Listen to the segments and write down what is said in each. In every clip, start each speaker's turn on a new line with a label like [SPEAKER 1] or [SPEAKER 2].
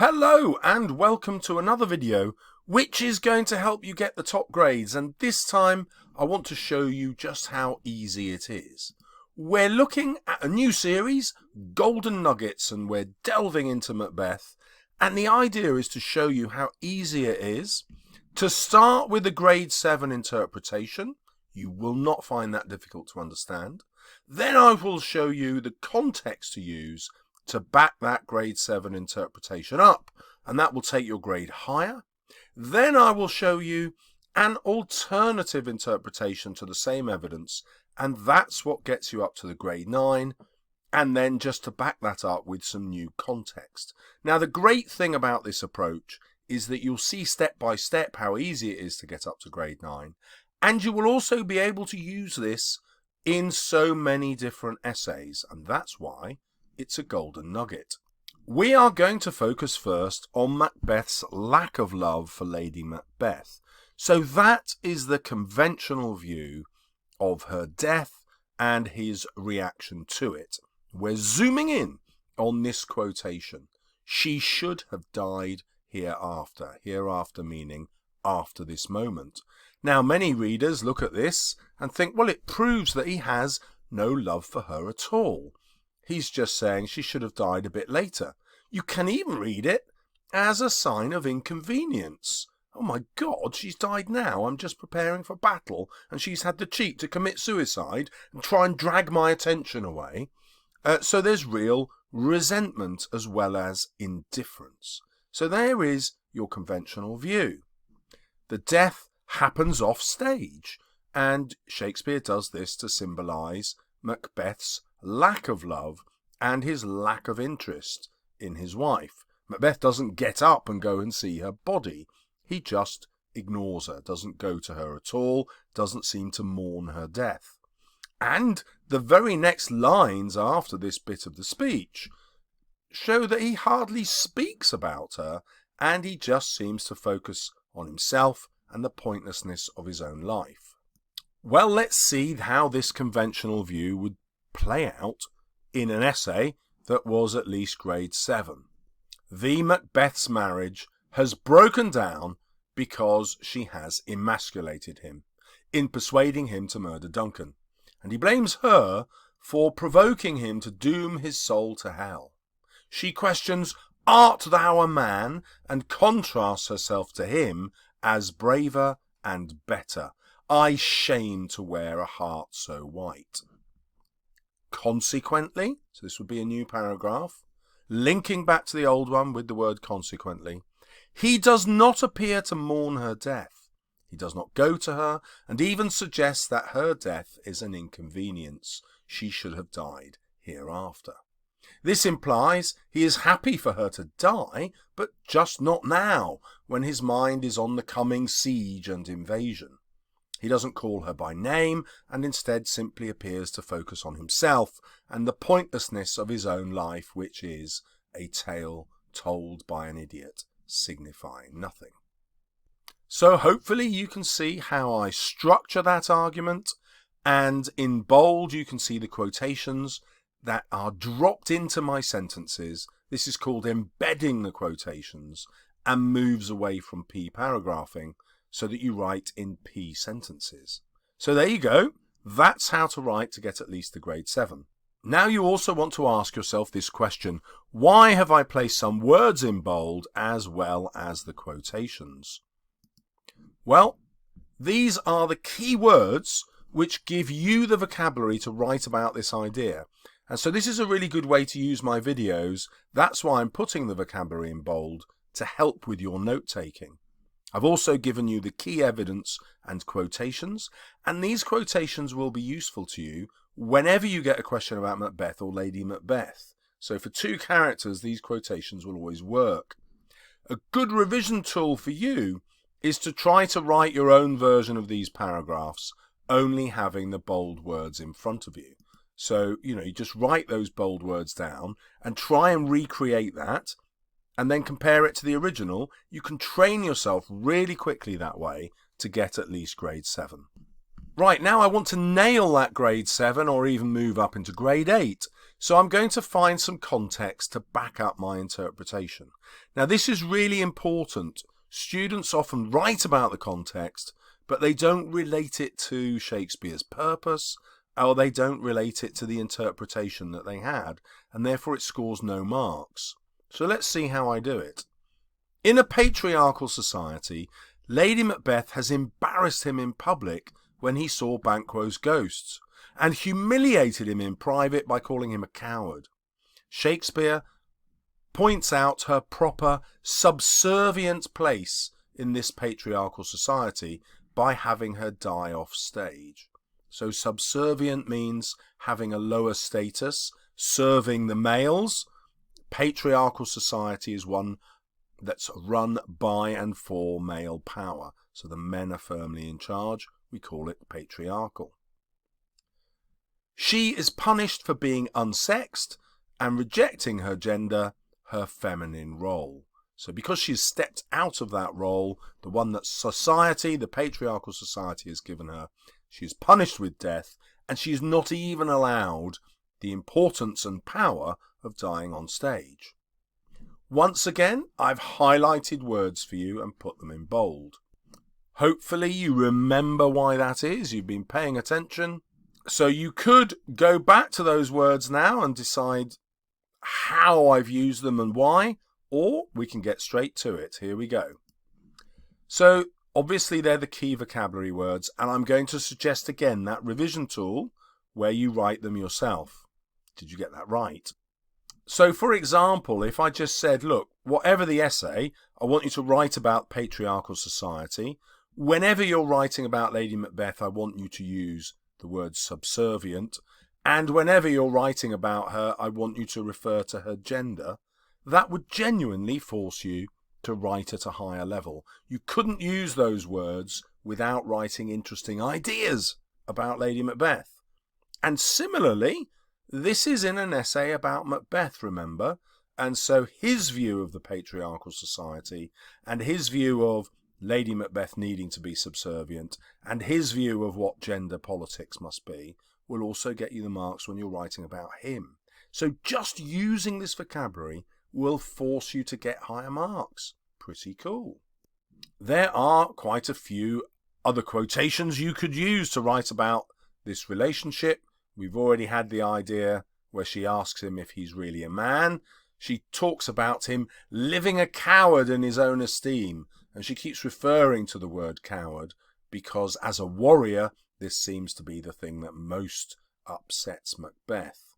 [SPEAKER 1] Hello and welcome to another video which is going to help you get the top grades, and this time I want to show you just how easy it is. We're looking at a new series, Golden Nuggets, and we're delving into Macbeth, and the idea is to show you how easy it is to start with a grade 7 interpretation. You will not find that difficult to understand. Then I will show you the context to use to back that grade 7 interpretation up, and that will take your grade higher. Then I will show you an alternative interpretation to the same evidence, and that's what gets you up to the grade 9, and then just to back that up with some new context. Now, the great thing about this approach is that you'll see step by step how easy it is to get up to grade 9, and you will also be able to use this in so many different essays, and that's why it's a golden nugget. We are going to focus first on Macbeth's lack of love for Lady Macbeth. So that is the conventional view of her death and his reaction to it. We're zooming in on this quotation. She should have died hereafter. Hereafter meaning after this moment. Now, many readers look at this and think, well, it proves that he has no love for her at all. He's just saying she should have died a bit later. You can even read it as a sign of inconvenience. Oh my God, she's died now. I'm just preparing for battle, and she's had the cheek to commit suicide and try and drag my attention away. So there's real resentment as well as indifference. So there is your conventional view. The death happens off stage, and Shakespeare does this to symbolise Macbeth's lack of love and his lack of interest in his wife. Macbeth doesn't get up and go and see her body. He just ignores her, doesn't go to her at all, doesn't seem to mourn her death. And the very next lines after this bit of the speech show that he hardly speaks about her, and he just seems to focus on himself and the pointlessness of his own life. Well, let's see how this conventional view would play out in an essay that was at least grade 7. The Macbeth's marriage has broken down because she has emasculated him in persuading him to murder Duncan, and he blames her for provoking him to doom his soul to hell. She questions, "Art thou a man?" and contrasts herself to him as braver and better. "I shame to wear a heart so white." Consequently, so this would be a new paragraph, linking back to the old one with the word consequently, he does not appear to mourn her death. He does not go to her, and even suggests that her death is an inconvenience. She should have died hereafter. This implies he is happy for her to die, but just not now, when his mind is on the coming siege and invasion. He doesn't call her by name, and instead simply appears to focus on himself and the pointlessness of his own life, which is a tale told by an idiot, signifying nothing. So hopefully you can see how I structure that argument, and in bold you can see the quotations that are dropped into my sentences. This is called embedding the quotations, and moves away from P paragraphing, so that you write in P sentences. So there you go. That's how to write to get at least the grade 7. Now you also want to ask yourself this question: why have I placed some words in bold as well as the quotations? Well, these are the key words which give you the vocabulary to write about this idea. And so this is a really good way to use my videos. That's why I'm putting the vocabulary in bold, to help with your note-taking. I've also given you the key evidence and quotations, and these quotations will be useful to you whenever you get a question about Macbeth or Lady Macbeth. So for 2 characters, these quotations will always work. A good revision tool for you is to try to write your own version of these paragraphs, only having the bold words in front of you. So, you just write those bold words down and try and recreate that, and then compare it to the original. You can train yourself really quickly that way to get at least grade 7. Right, now I want to nail that grade 7 or even move up into grade 8. So I'm going to find some context to back up my interpretation. Now this is really important. Students often write about the context, but they don't relate it to Shakespeare's purpose, or they don't relate it to the interpretation that they had, and therefore it scores no marks. So let's see how I do it. In a patriarchal society, Lady Macbeth has embarrassed him in public when he saw Banquo's ghosts, and humiliated him in private by calling him a coward. Shakespeare points out her proper subservient place in this patriarchal society by having her die off stage. So subservient means having a lower status, serving the males. Patriarchal society is one that's run by and for male power. So the men are firmly in charge. We call it patriarchal. She is punished for being unsexed and rejecting her gender, her feminine role. So because she's stepped out of that role, the one that society, the patriarchal society, has given her, she is punished with death, and she is not even allowed the importance and power of dying on stage. Once again, I've highlighted words for you and put them in bold. Hopefully you remember why that is. You've been paying attention. So you could go back to those words now and decide how I've used them and why, or we can get straight to it. Here we go. So obviously they're the key vocabulary words, and I'm going to suggest again that revision tool where you write them yourself. Did you get that right? So for example, if I just said, look, whatever the essay, I want you to write about patriarchal society. Whenever you're writing about Lady Macbeth, I want you to use the word subservient. And whenever you're writing about her, I want you to refer to her gender. That would genuinely force you to write at a higher level. You couldn't use those words without writing interesting ideas about Lady Macbeth. And similarly, this is in an essay about Macbeth, remember? And so his view of the patriarchal society and his view of Lady Macbeth needing to be subservient and his view of what gender politics must be will also get you the marks when you're writing about him. So just using this vocabulary will force you to get higher marks. Pretty cool. There are quite a few other quotations you could use to write about this relationship. We've already had the idea where she asks him if he's really a man. She talks about him living a coward in his own esteem, and she keeps referring to the word coward because as a warrior, this seems to be the thing that most upsets Macbeth.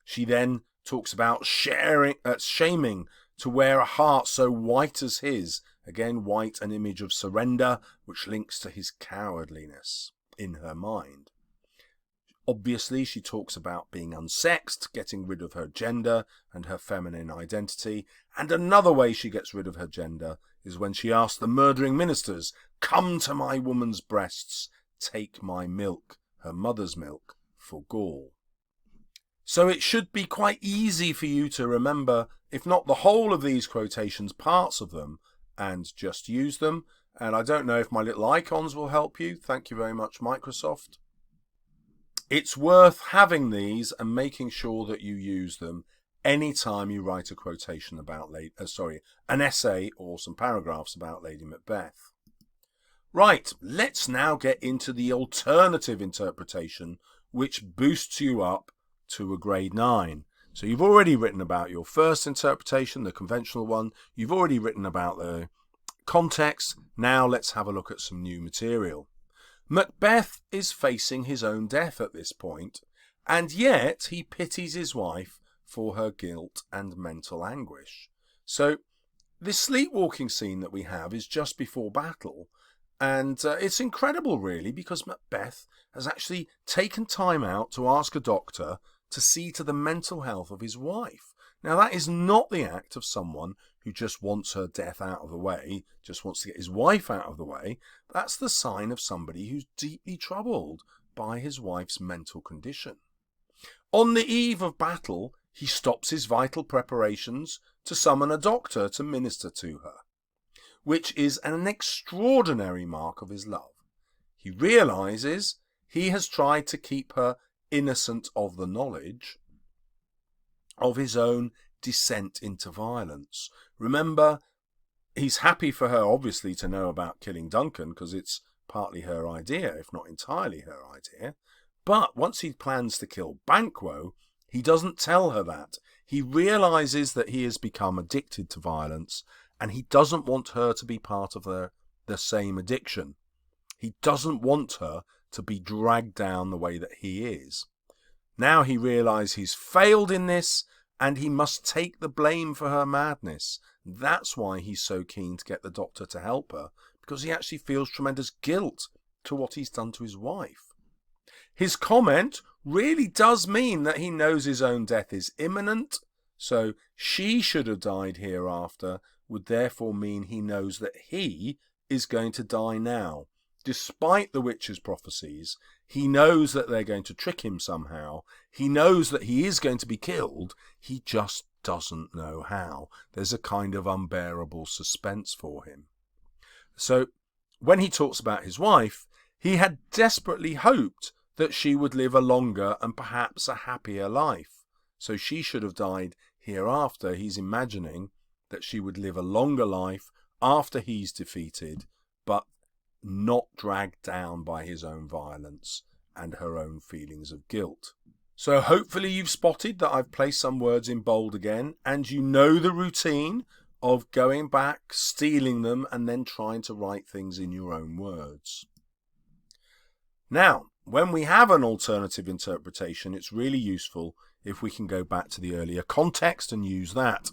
[SPEAKER 1] She then talks about shaming to wear a heart so white as his. Again, white, an image of surrender, which links to his cowardliness in her mind. Obviously, she talks about being unsexed, getting rid of her gender and her feminine identity. And another way she gets rid of her gender is when she asks the murdering ministers, "Come to my woman's breasts, take my milk," her mother's milk, for gall. So it should be quite easy for you to remember, if not the whole of these quotations, parts of them, and just use them. And I don't know if my little icons will help you. Thank you very much, Microsoft. It's worth having these and making sure that you use them anytime you write a quotation about an essay or some paragraphs about Lady Macbeth. Right, let's now get into the alternative interpretation, which boosts you up to a grade 9. So you've already written about your first interpretation, the conventional one. You've already written about the context. Now let's have a look at some new material. Macbeth is facing his own death at this point, and yet he pities his wife for her guilt and mental anguish. So this sleepwalking scene that we have is just before battle, and it's incredible really, because Macbeth has actually taken time out to ask a doctor to see to the mental health of his wife. Now that is not the act of someone who just wants her death out of the way, just wants to get his wife out of the way. That's the sign of somebody who's deeply troubled by his wife's mental condition. On the eve of battle, he stops his vital preparations to summon a doctor to minister to her, which is an extraordinary mark of his love. He realizes he has tried to keep her innocent of the knowledge, of his own descent into violence. Remember, he's happy for her, obviously, to know about killing Duncan, because it's partly her idea, if not entirely her idea. But once he plans to kill Banquo, he doesn't tell her that. He realizes that he has become addicted to violence, and he doesn't want her to be part of the same addiction. He doesn't want her to be dragged down the way that he is. Now he realizes he's failed in this, and he must take the blame for her madness. That's why he's so keen to get the doctor to help her, because he actually feels tremendous guilt to what he's done to his wife. His comment really does mean that he knows his own death is imminent, so she should have died hereafter would therefore mean he knows that he is going to die now. Despite the witch's prophecies, he knows that they're going to trick him somehow. He knows that he is going to be killed. He just doesn't know how. There's a kind of unbearable suspense for him. So when he talks about his wife, he had desperately hoped that she would live a longer and perhaps a happier life. So she should have died hereafter. He's imagining that she would live a longer life after he's defeated, but not dragged down by his own violence and her own feelings of guilt. So hopefully you've spotted that I've placed some words in bold again, and you know the routine of going back, stealing them, and then trying to write things in your own words. Now, when we have an alternative interpretation, it's really useful if we can go back to the earlier context and use that.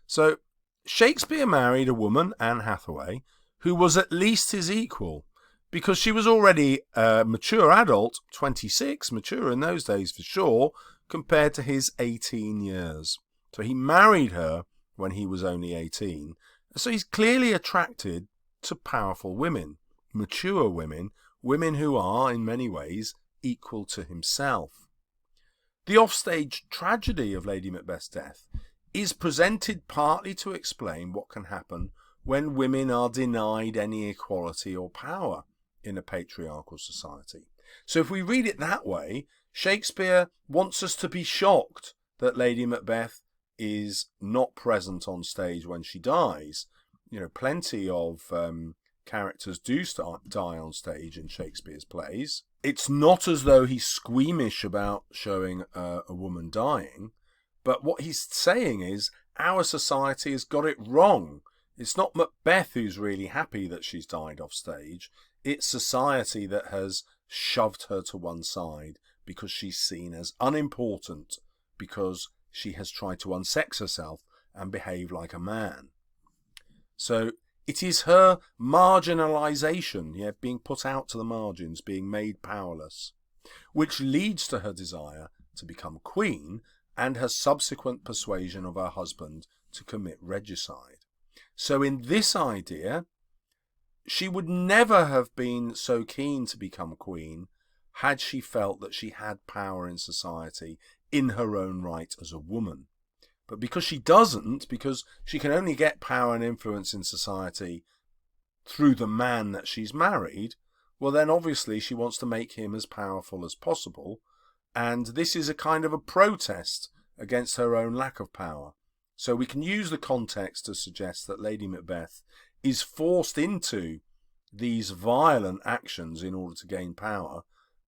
[SPEAKER 1] So Shakespeare married a woman, Anne Hathaway, who was at least his equal, because she was already a mature adult, 26, mature in those days for sure, compared to his 18 years. So he married her when he was only 18. So he's clearly attracted to powerful women, mature women, women who are, in many ways, equal to himself. The offstage tragedy of Lady Macbeth's death is presented partly to explain what can happen when women are denied any equality or power in a patriarchal society. So if we read it that way, Shakespeare wants us to be shocked that Lady Macbeth is not present on stage when she dies. You know, plenty of characters do die on stage in Shakespeare's plays. It's not as though he's squeamish about showing a woman dying, but what he's saying is our society has got it wrong. It's not Macbeth who's really happy that she's died off stage. It's society that has shoved her to one side because she's seen as unimportant, because she has tried to unsex herself and behave like a man. So it is her marginalisation, being put out to the margins, being made powerless, which leads to her desire to become queen and her subsequent persuasion of her husband to commit regicide. So in this idea, she would never have been so keen to become queen had she felt that she had power in society in her own right as a woman. But because she doesn't, because she can only get power and influence in society through the man that she's married, well then obviously she wants to make him as powerful as possible, and this is a kind of a protest against her own lack of power. So we can use the context to suggest that Lady Macbeth is forced into these violent actions in order to gain power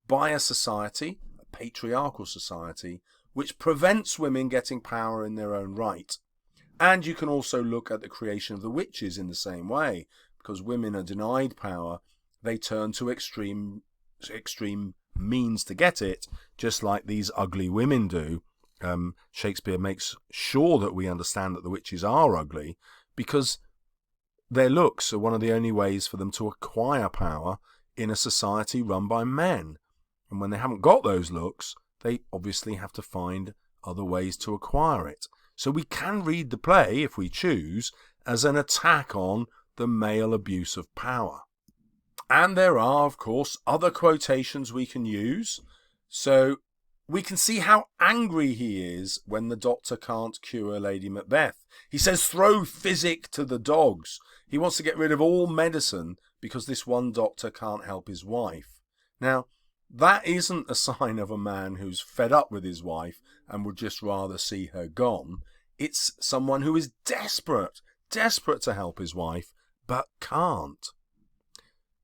[SPEAKER 1] by a society, a patriarchal society, which prevents women getting power in their own right. And you can also look at the creation of the witches in the same way. Because women are denied power, they turn to extreme means to get it, just like these ugly women do. Shakespeare makes sure that we understand that the witches are ugly, because their looks are one of the only ways for them to acquire power in a society run by men. And when they haven't got those looks, they obviously have to find other ways to acquire it. So we can read the play, if we choose, as an attack on the male abuse of power. And there are, of course, other quotations we can use. So we can see how angry he is when the doctor can't cure Lady Macbeth. He says, "Throw physic to the dogs." He wants to get rid of all medicine because this one doctor can't help his wife. Now, That isn't a sign of a man who's fed up with his wife and would just rather see her gone. It's someone who is desperate to help his wife, but can't.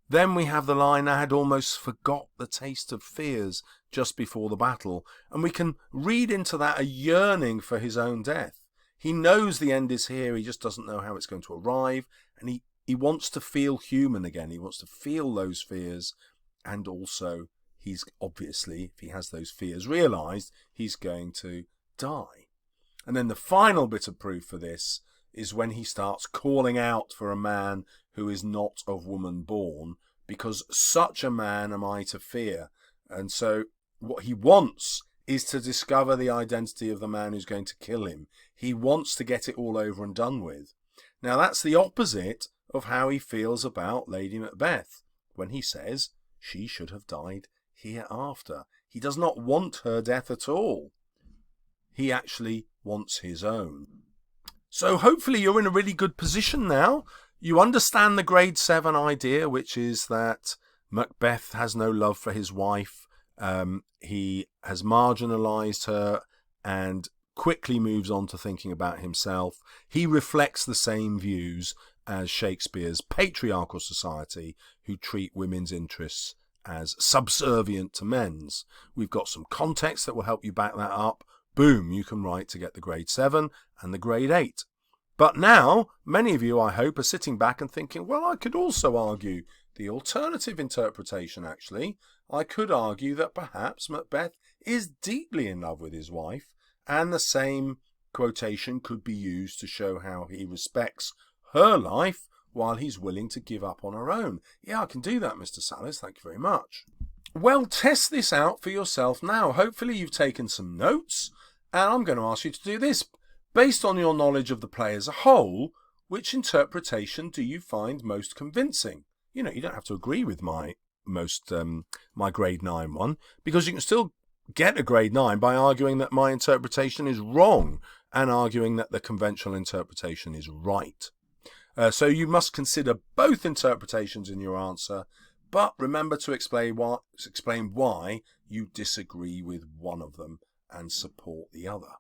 [SPEAKER 1] Then we have the line, "I had almost forgot the taste of fears just before the battle," and we can read into that a yearning for his own death. He knows the end is here, he just doesn't know how it's going to arrive, and he wants to feel human again. He wants to feel those fears, and also he's obviously, if he has those fears realised, he's going to die. And then the final bit of proof for this is when he starts calling out for a man who is not of woman born, because such a man am I to fear. And so what he wants is to discover the identity of the man who's going to kill him. He wants to get it all over and done with. Now that's the opposite of how he feels about Lady Macbeth, when he says she should have died hereafter. He does not want her death at all. He actually wants his own. So hopefully you're in a really good position now. You understand the grade 7 idea, which is that Macbeth has no love for his wife. He has marginalized her and quickly moves on to thinking about himself. He reflects the same views as Shakespeare's patriarchal society, who treat women's interests as subservient to men's. We've got some context that will help you back that up. Boom, you can write to get the grade 7 and the grade 8. But now, many of you, I hope, are sitting back and thinking, well, I could also argue the alternative interpretation, actually. I could argue that perhaps Macbeth is deeply in love with his wife, and the same quotation could be used to show how he respects her life while he's willing to give up on her own. Yeah, I can do that, Mr. Salles. Thank you very much. Well, test this out for yourself now. Hopefully you've taken some notes, and I'm going to ask you to do this. Based on your knowledge of the play as a whole, which interpretation do you find most convincing? You know, you don't have to agree with my grade 9 one, because you can still get a grade 9 by arguing that my interpretation is wrong and arguing that the conventional interpretation is right. So you must consider both interpretations in your answer, but remember to explain why you disagree with one of them and support the other.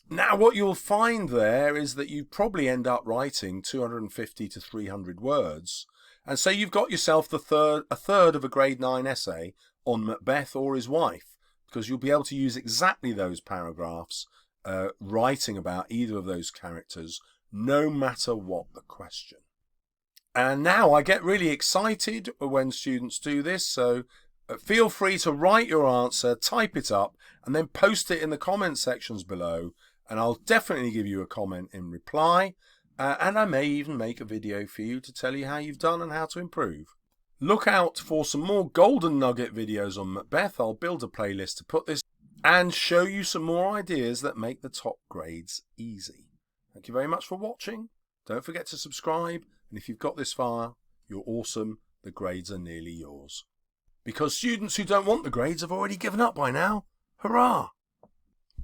[SPEAKER 1] Now, what you'll find there is that you probably end up writing 250 to 300 words. And so you've got yourself a third of a grade 9 essay on Macbeth or his wife, because you'll be able to use exactly those paragraphs writing about either of those characters, no matter what the question. And now I get really excited when students do this, so feel free to write your answer, type it up, and then post it in the comment sections below. And I'll definitely give you a comment in reply, and I may even make a video for you to tell you how you've done and how to improve. Look out for some more golden nugget videos on Macbeth. I'll build a playlist to put this and show you some more ideas that make the top grades easy. Thank you very much for watching. Don't forget to subscribe, and if you've got this far, you're awesome. The grades are nearly yours. Because students who don't want the grades have already given up by now. Hurrah!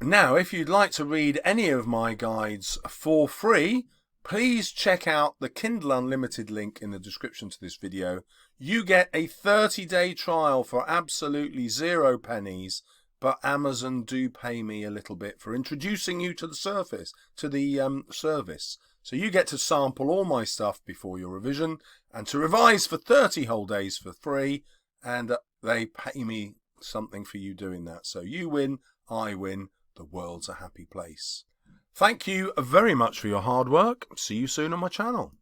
[SPEAKER 1] Now, if you'd like to read any of my guides for free, please check out the Kindle Unlimited link in the description to this video. You get a 30-day trial for absolutely 0 pennies, but Amazon do pay me a little bit for introducing you to the service. So you get to sample all my stuff before your revision and to revise for 30 whole days for free, and they pay me something for you doing that. So you win, I win. The world's a happy place. Thank you very much for your hard work. See you soon on my channel.